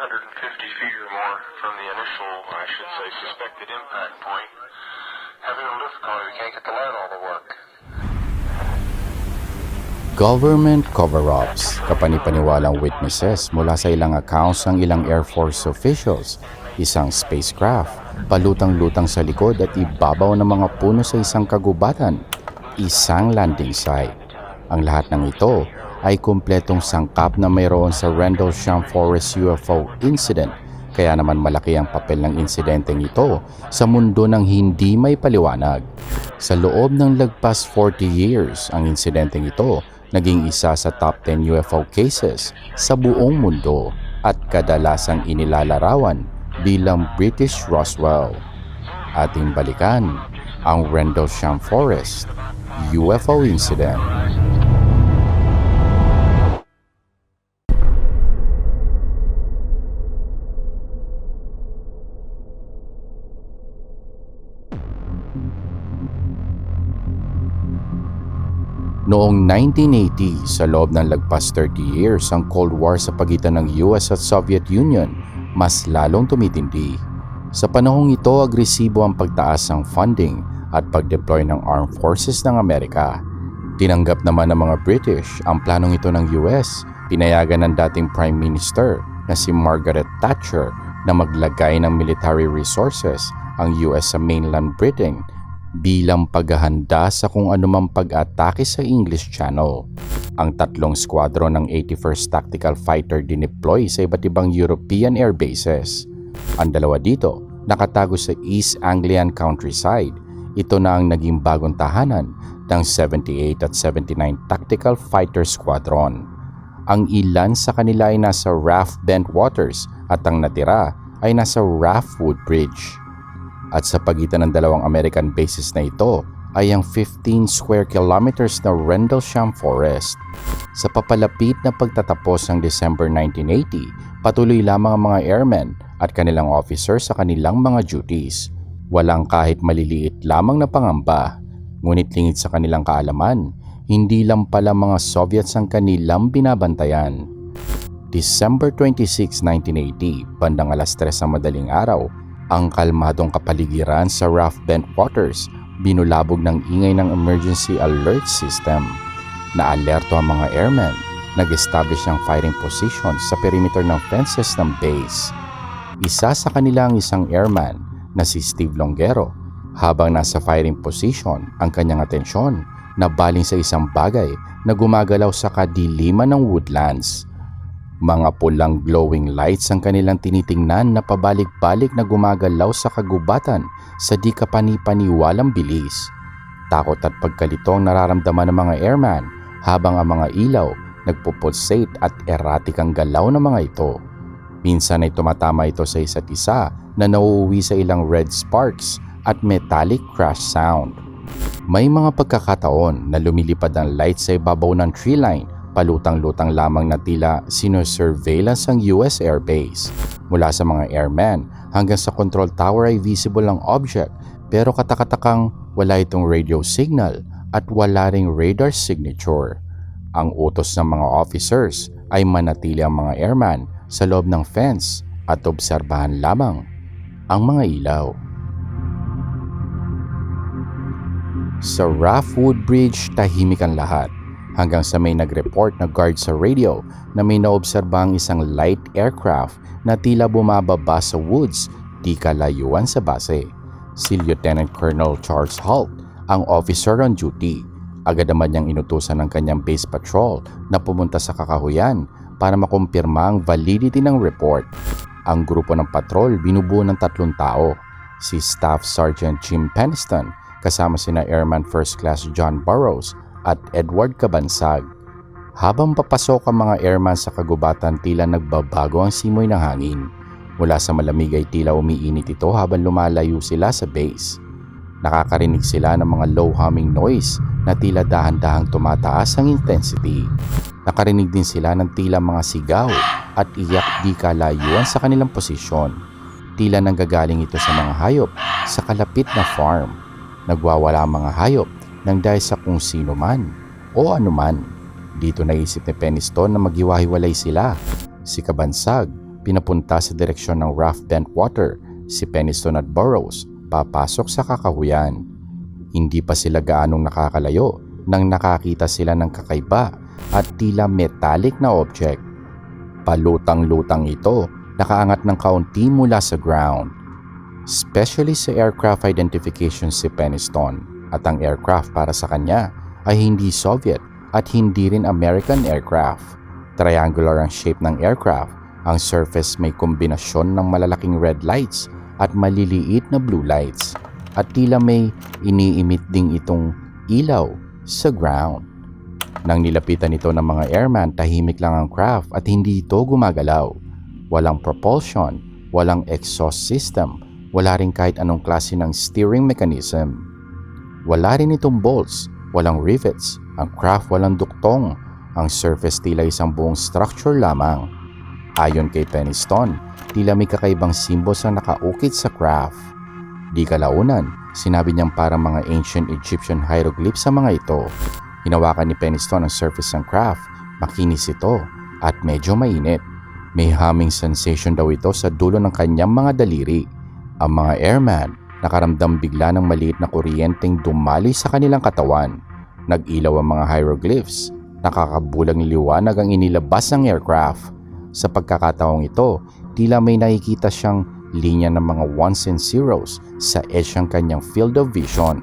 150 feet or more from the initial, I should say, suspected impact point. Having a lift car, we can't get the light all to work. Government cover-ups, kapanipaniwalang witnesses mula sa ilang accounts ng ilang Air Force officials, isang spacecraft, palutang-lutang sa likod at ibabaw ng mga puno sa isang kagubatan, isang landing site. Ang lahat ng ito ay kumpletong sangkap na mayroon sa Rendlesham Forest UFO incident, kaya naman malaki ang papel ng insidenteng ito sa mundo ng hindi may paliwanag. Sa loob ng lagpas 40 years, ang insidenteng ito naging isa sa top 10 UFO cases sa buong mundo at kadalasang inilalarawan bilang British Roswell. Ating balikan ang Rendlesham Forest UFO incident. Noong 1980, sa loob ng lagpas 30 years, ang Cold War sa pagitan ng US at Soviet Union mas lalong tumitindi. Sa panahong ito, agresibo ang pagtaas ng funding at pag-deploy ng armed forces ng Amerika. Tinanggap naman ng mga British ang planong ito ng US. Pinayagan ng dating Prime Minister na si Margaret Thatcher na maglagay ng military resources ang US sa mainland Britain bilang paghahanda sa kung anumang pag-atake sa English Channel. Ang tatlong squadron ng 81st Tactical Fighter dineploy sa iba't ibang European air bases. Ang dalawa dito nakatago sa East Anglian countryside. Ito na ang naging bagong tahanan ng 78 at 79 Tactical Fighter Squadron. Ang ilan sa kanila ay nasa RAF Bentwaters at ang natira ay nasa RAF Woodbridge. At sa pagitan ng dalawang American bases na ito ay ang 15 square kilometers na Rendlesham Forest. Sa papalapit na pagtatapos ng December 1980, patuloy lamang ang mga airmen at kanilang officers sa kanilang mga duties. Walang kahit maliliit lamang na pangamba, ngunit lingid sa kanilang kaalaman, hindi lang pala mga Soviets ang kanilang binabantayan. December 26, 1980, bandang alas 3 sa madaling araw, ang kalmadong kapaligiran sa RAF Bentwaters binulabog ng ingay ng emergency alert system. Naalerto ang mga airmen, nag-establish ng firing position sa perimeter ng fences ng base. Isa sa kanila ang isang airman na si Steve Longero. Habang nasa firing position, ang kanyang atensyon nabaling sa isang bagay na gumagalaw sa kadiliman ng woodlands. Mga pulang glowing lights ang kanilang tinitingnan na pabalik-balik na gumagalaw sa kagubatan sa di kapani-paniwalang bilis. Takot at pagkalito ang nararamdaman ng mga airman habang ang mga ilaw nagpupulsate at erratic ang galaw ng mga ito. Minsan ay tumatama ito sa isa't isa na nauuwi sa ilang red sparks at metallic crash sound. May mga pagkakataon na lumilipad ang lights sa ibabaw ng tree line, palutang-lutang lamang na tila sino-surveillance ang US airbase. Mula sa mga airmen hanggang sa control tower ay visible ang object, pero katakatakang wala itong radio signal at wala ring radar signature. Ang utos ng mga officers ay manatili ang mga airman sa loob ng fence at obserbahan lamang ang mga ilaw. Sa RAF Woodbridge, tahimik ang lahat. Hanggang sa may nag-report na guard sa radio na may naobserbang isang light aircraft na tila bumababa sa woods di kalayuan sa base. Si Lieutenant Colonel Charles Holt, ang officer on duty, agad naman niyang inutusan ng kanyang base patrol na pumunta sa kakahuyan para makumpirma ang validity ng report. Ang grupo ng patrol binubuo ng 3 tao, si Staff Sergeant Jim Peniston kasama sina Airman First Class John Burrows at Edward Cabansag. Habang papasok ang mga airman sa kagubatan, tila nagbabago ang simoy ng hangin. Mula sa malamig ay tila umiinit ito habang lumalayo sila sa base. Nakakarinig sila ng mga low humming noise na tila dahan-dahang tumataas ang intensity. Nakarinig din sila ng tila mga sigaw at iyak di kalayuan sa kanilang posisyon. Tila nanggagaling ito sa mga hayop sa kalapit na farm. Nagwawala ang mga hayop nang dahil sa kung sino man o anuman. Dito naisip ni Peniston na maghiwa-hiwalay sila. Si Cabansag pinapunta sa direksyon ng Rough Bentwater si Peniston at Burrows papasok sa kakahuyan. Hindi pa sila gaanong nakakalayo nang nakakita sila ng kakaiba at tila metallic na object. Palutang-lutang ito, nakaangat ng kaunti mula sa ground. Specialist sa aircraft identification si Peniston at ang aircraft para sa kanya ay hindi Soviet at hindi rin American aircraft. Triangular ang shape ng aircraft, ang surface may kombinasyon ng malalaking red lights at maliliit na blue lights at tila may iniimit ding itong ilaw sa ground. Nang nilapitan ito ng mga airman, tahimik lang ang craft at hindi ito gumagalaw. Walang propulsion, walang exhaust system, wala rin kahit anong klase ng steering mechanism. Wala rin itong bolts, walang rivets, ang craft walang duktong, ang surface tila isang buong structure lamang. Ayon kay Peniston, tila may kakaibang symbols ang nakaukit sa craft. Di kalaunan, sinabi niyang parang mga ancient Egyptian hieroglyphs sa mga ito. Hinawakan ni Peniston ang surface ng craft, makinis ito at medyo mainit. May humming sensation daw ito sa dulo ng kanyang mga daliri. Ang mga airman nakaramdam bigla ng maliit na kuryenteng dumaloy sa kanilang katawan. Nag-ilaw ang mga hieroglyphs. Nakakabulang liwanag ang inilabas ng aircraft. Sa pagkakataong ito, tila may nakikita siyang linya ng mga ones and zeros sa edge ng kanyang field of vision.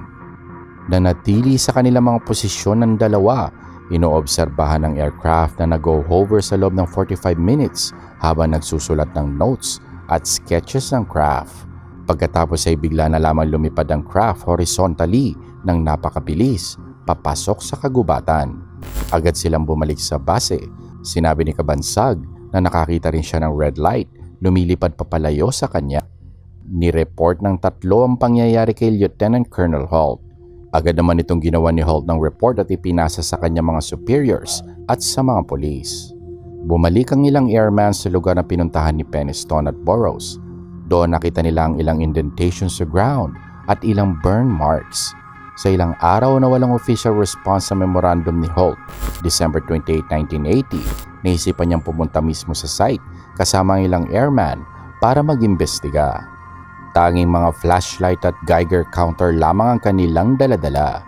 Nanatili sa kanilang mga posisyon ng dalawa. Inoobserbahan ng aircraft na nag-hover sa loob ng 45 minutes habang nagsusulat ng notes at sketches ng craft. Pagkatapos ay bigla na lamang lumipad ang craft horizontally ng napakabilis papasok sa kagubatan. Agad silang bumalik sa base. Sinabi ni Kabansag na nakakita rin siya ng red light lumilipad papalayo sa kanya. Ni-report ng 3 ang pangyayari kay Lieutenant Colonel Holt. Agad naman itong ginawa ni Holt ng report at ipinasa sa kanyang mga superiors at sa mga polis. Bumalik ang ilang airman sa lugar na pinuntahan ni Peniston at Burrows. Doon nakita nila ang ilang indentation sa ground at ilang burn marks. Sa ilang araw na walang official response sa memorandum ni Holt, December 28, 1980, naisipan niyang pumunta mismo sa site kasama ang ilang airman para mag-imbestiga. Tanging mga flashlight at Geiger counter lamang ang kanilang daladala.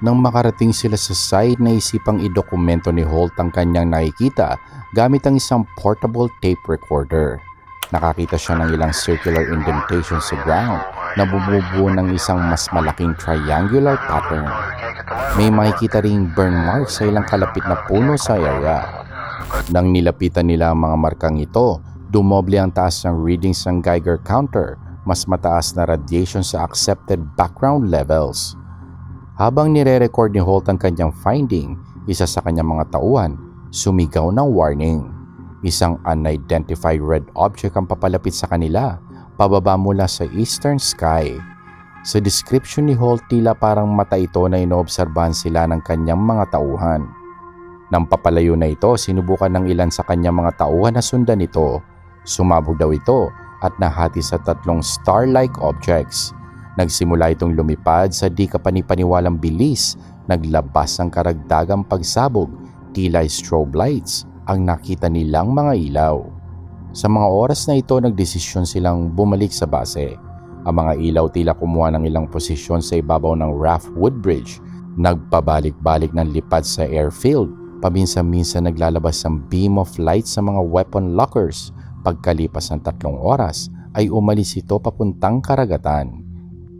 Nang makarating sila sa site, naisipang idokumento ni Holt ang kanyang nakikita gamit ang isang portable tape recorder. Nakakita siya ng ilang circular indentation sa ground na bumubuo ng isang mas malaking triangular pattern. May makikita ring burn marks sa ilang kalapit na puno sa area. Nang nilapitan nila ang mga markang ito, dumoble ang taas ng readings ng Geiger counter, mas mataas na radiation sa accepted background levels. Habang nire-record ni Holt ang kanyang finding, isa sa kanyang mga tauhan sumigaw ng warning. Isang unidentified red object ang papalapit sa kanila, pababa mula sa eastern sky. Sa description ni Holt, tila parang mata ito na inoobserbahan sila ng kanyang mga tauhan. Nang papalayo na ito, sinubukan ng ilan sa kanyang mga tauhan na sundan ito. Sumabog daw ito at nahati sa 3 star-like objects. Nagsimula itong lumipad sa di kapanipaniwalang bilis, naglabas ang karagdagang pagsabog, tila strobe lights ang nakita nilang mga ilaw. Sa mga oras na ito, nagdesisyon silang bumalik sa base. Ang mga ilaw tila kumuha ng ilang posisyon sa ibabaw ng Raft Woodbridge. Nagpabalik-balik ng lipad sa airfield. Paminsan-minsan naglalabas ang beam of light sa mga weapon lockers. Pagkalipas ng 3 oras, ay umalis ito papuntang karagatan.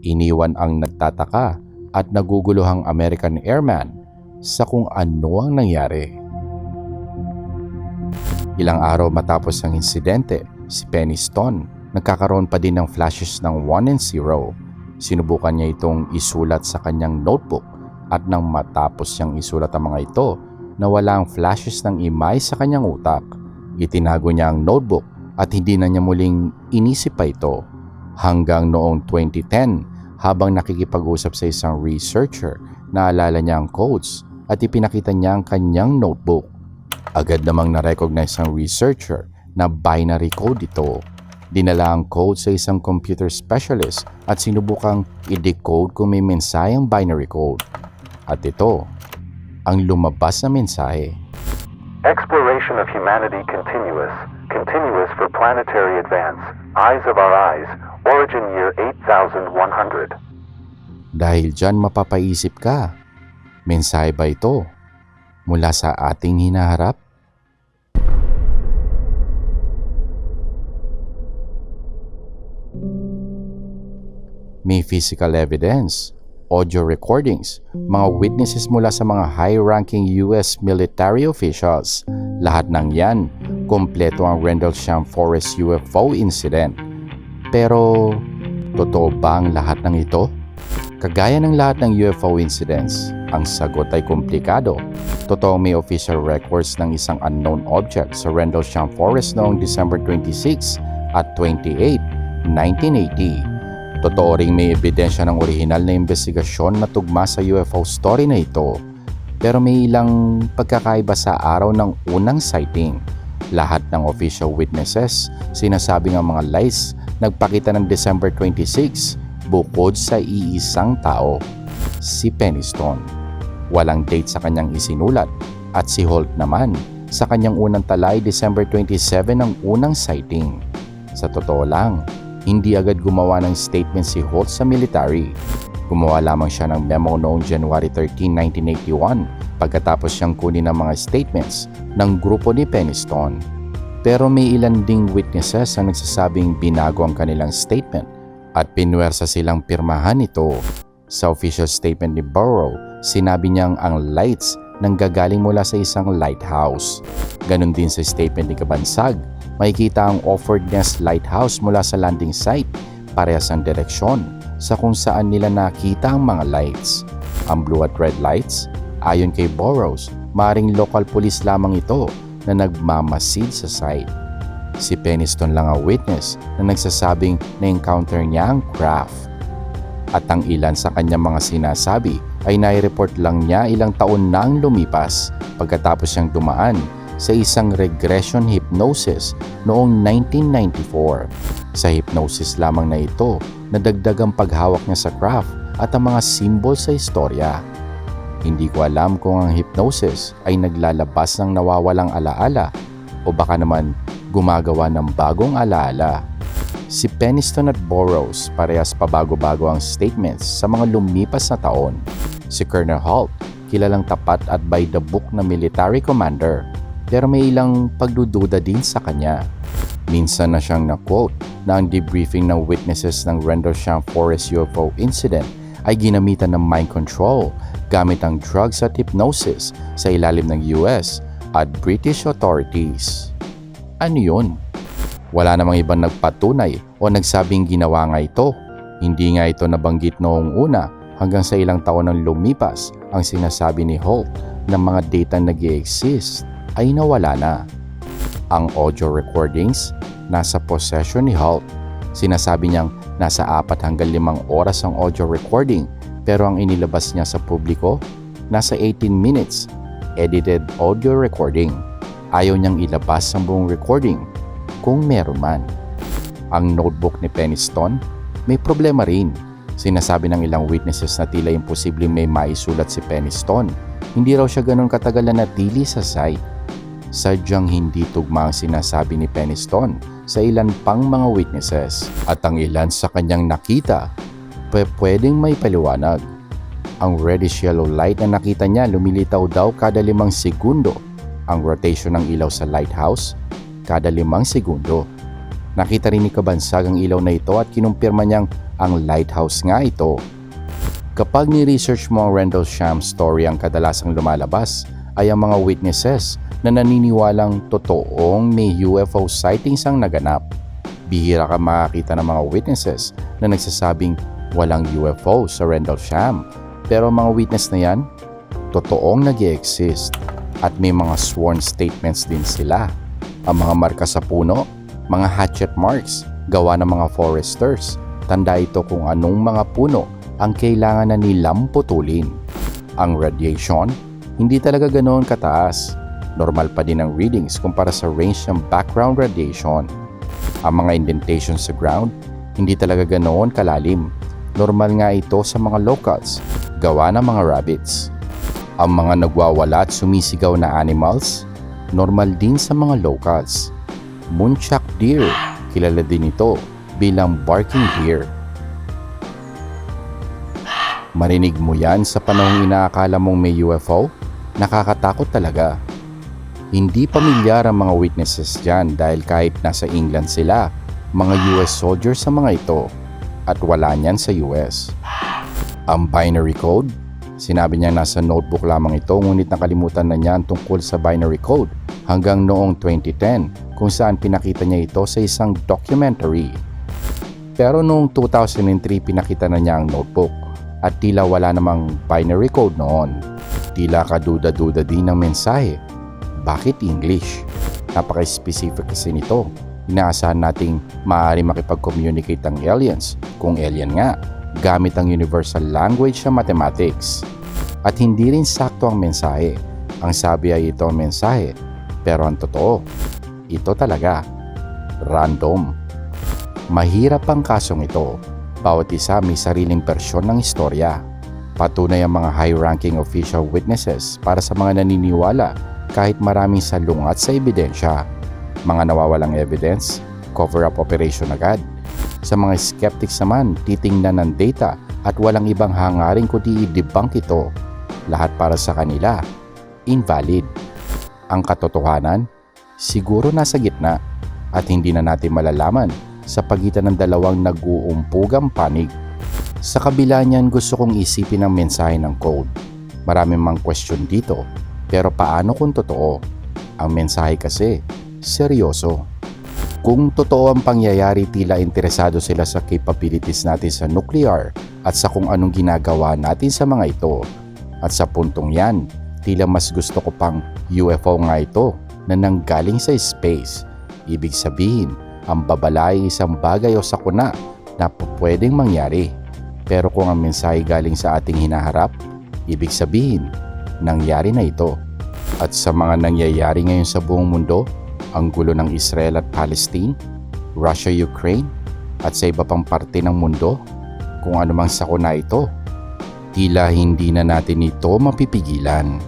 Iniwan ang nagtataka at naguguluhang American airman sa kung ano ang nangyari. Ilang araw matapos ang insidente, si Peniston nagkakaroon pa din ng flashes ng 1 and 0. Sinubukan niya itong isulat sa kanyang notebook at nang matapos niyang isulat ang mga ito, nawala ang flashes ng imay sa kanyang utak. Itinago niya ang notebook at hindi na niya muling inisip pa ito. Hanggang noong 2010, habang nakikipag-usap sa isang researcher, naalala niya ang codes at ipinakita niya ang kanyang notebook. Agad namang na-recognize ng researcher na binary code ito. Dinala ang code sa isang computer specialist at sinubukang i-decode kung may mensaheng binary code. At ito, ang lumabas na mensahe. Exploration of humanity continuous. continuous for planetary advance. Eyes of our eyes. Origin year 8100. Dahil dyan mapapaisip ka, mensahe ba ito mula sa ating hinaharap? May physical evidence, audio recordings, mga witnesses mula sa mga high-ranking US military officials. Lahat ng yan, kompleto ang Rendlesham Forest UFO incident. Pero, totoo ba ang lahat ng ito? Kagaya ng lahat ng UFO incidents, ang sagot ay komplikado. Totoo may official records ng isang unknown object sa Rendlesham Forest noong December 26 at 28, 1980. Totoo ring may ebidensya ng orihinal na investigasyon na tugma sa UFO story na ito. Pero may ilang pagkakaiba sa araw ng unang sighting. Lahat ng official witnesses, sinasabing ang mga lights nagpakita ng December 26 bukod sa iisang tao, si Peniston. Walang date sa kanyang isinulat at si Holt naman sa kanyang unang tala ay December 27 ang unang sighting. Sa totoo lang, hindi agad gumawa ng statement si Holt sa military. Gumawa lamang siya ng memo noong January 13, 1981 pagkatapos siyang kunin ng mga statements ng grupo ni Peniston. Pero may ilan ding witnesses ang nagsasabing binago ang kanilang statement at pinuwersa silang pirmahan ito. Sa official statement ni Burrow, sinabi niyang ang lights nanggagaling mula sa isang lighthouse. Ganon din sa statement ni Kabansag, makikita ang Offered Nest Lighthouse mula sa landing site, parehas ang direksyon sa kung saan nila nakita ang mga lights. Ang blue at red lights, ayon kay Burrows, maring local police lamang ito na nagmamasid sa site. Si Peniston lang ang witness na nagsasabing na-encounter niya ang craft. At ang ilan sa kanyang mga sinasabi ay nai-report lang niya ilang taon na ang lumipas pagkatapos siyang dumaan sa isang regression hypnosis noong 1994. Sa hypnosis lamang na ito, nadagdag ang paghawak niya sa craft at ang mga symbol sa istorya. Hindi ko alam kung ang hypnosis ay naglalabas ng nawawalang alaala o baka naman gumagawa ng bagong alaala. Si Peniston at Burrows parehas pabago-bago ang statements sa mga lumipas na taon. Si Colonel Holt, kilalang tapat at by the book na military commander, pero may ilang pagdududa din sa kanya. Minsan na siyang na-quote na ang debriefing ng witnesses ng Rendlesham Forest UFO incident ay ginamitan ng mind control gamit ang drugs at hypnosis sa ilalim ng US at British authorities. Ano yun? Wala namang ibang nagpatunay o nagsabing ginawa nga ito. Hindi nga ito nabanggit noong una hanggang sa ilang taon nang lumipas ang sinasabi ni Holt na mga data nag-i-exist ay nawala na. Ang audio recordings nasa possession ni Holt. Sinasabi niyang nasa 4 hanggang 5 oras ang audio recording pero ang inilabas niya sa publiko nasa 18 minutes edited audio recording. Ayaw niyang ilabas ang buong recording kung meron man. Ang notebook ni Peniston may problema rin. Sinasabi ng ilang witnesses na tila imposibleng may maisulat si Peniston. Hindi raw siya ganun katagal na natili sa site. Sadyang hindi tugma ang sinasabi ni Peniston sa ilan pang mga witnesses at ang ilan sa kanyang nakita pwedeng may paliwanag. Ang reddish-yellow light na nakita niya lumilitaw daw kada 5 segundo. Ang rotation ng ilaw sa lighthouse kada 5 segundo. Nakita rin ni Kabansag ang ilaw na ito at kinumpirma niyang ang lighthouse nga ito. Kapag ni-research mo ang Rendlesham story, ang kadalasang lumalabas ay ang mga witnesses na naniniwalang totoong may UFO sightings ang naganap. Bihira ka makakita ng mga witnesses na nagsasabing walang UFO sa Rendlesham. Pero ang mga witness na yan, totoong nag-i-exist at may mga sworn statements din sila. Ang mga marka sa puno, mga hatchet marks, gawa ng mga foresters. Tanda ito kung anong mga puno ang kailangan na nilang putulin. Ang radiation, hindi talaga ganoon kataas. Normal pa din ang readings kumpara sa range ng background radiation. Ang mga indentations sa ground, hindi talaga ganoon kalalim. Normal nga ito sa mga locals, gawa ng mga rabbits. Ang mga nagwawala at sumisigaw na animals, normal din sa mga locals. Muntjac deer, kilala din ito bilang barking deer. Marinig mo yan sa panahong inaakala mong may UFO? Nakakatakot talaga. Hindi pamilyar ang mga witnesses dyan dahil kahit nasa England sila, mga US soldiers sa mga ito at wala niyan sa US. Ang binary code, sinabi niya nasa notebook lamang ito ngunit nakalimutan na niya ang tungkol sa binary code hanggang noong 2010 kung saan pinakita niya ito sa isang documentary. Pero noong 2003 pinakita na niya ang notebook at tila wala namang binary code noon. Tila kaduda-duda din ang mensahe. Bakit English? Napaka-specific kasi nito. Inaasahan nating maaari makipag-communicate ang aliens, kung alien nga, gamit ang universal language sa mathematics. At hindi rin sakto ang mensahe. Ang sabi ay ito ang mensahe, pero ang totoo, ito talaga, random. Mahirap ang kasong ito. Bawat isa may sariling bersyon ng istorya. Patunay ang mga high-ranking official witnesses para sa mga naniniwala kahit maraming salungat sa ebidensya. Mga nawawalang evidence, cover-up operation agad. Sa mga skeptics naman, titingnan ng data at walang ibang hangarin kundi i-debunk ito. Lahat para sa kanila, invalid. Ang katotohanan, siguro nasa gitna at hindi na natin malalaman sa pagitan ng dalawang nag-uumpugang panig. Sa kabila niyan, gusto kong isipin ang mensahe ng code. Marami mang question dito, pero paano kung totoo? Ang mensahe kasi, seryoso. Kung totoo ang pangyayari, tila interesado sila sa capabilities natin sa nuclear at sa kung anong ginagawa natin sa mga ito. At sa puntong yan, tila mas gusto ko pang UFO nga ito na nanggaling sa space. Ibig sabihin, ang babala ay isang bagay o sakuna na pwedeng mangyari. Pero kung ang mensahe galing sa ating hinaharap, ibig sabihin, nangyari na ito. At sa mga nangyayari ngayon sa buong mundo, ang gulo ng Israel at Palestine, Russia-Ukraine, at sa iba pang parte ng mundo, kung anumang sakuna ito, tila hindi na natin ito mapipigilan.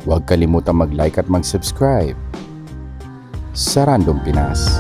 Huwag kalimutang mag-like at mag-subscribe sa Random Pinas.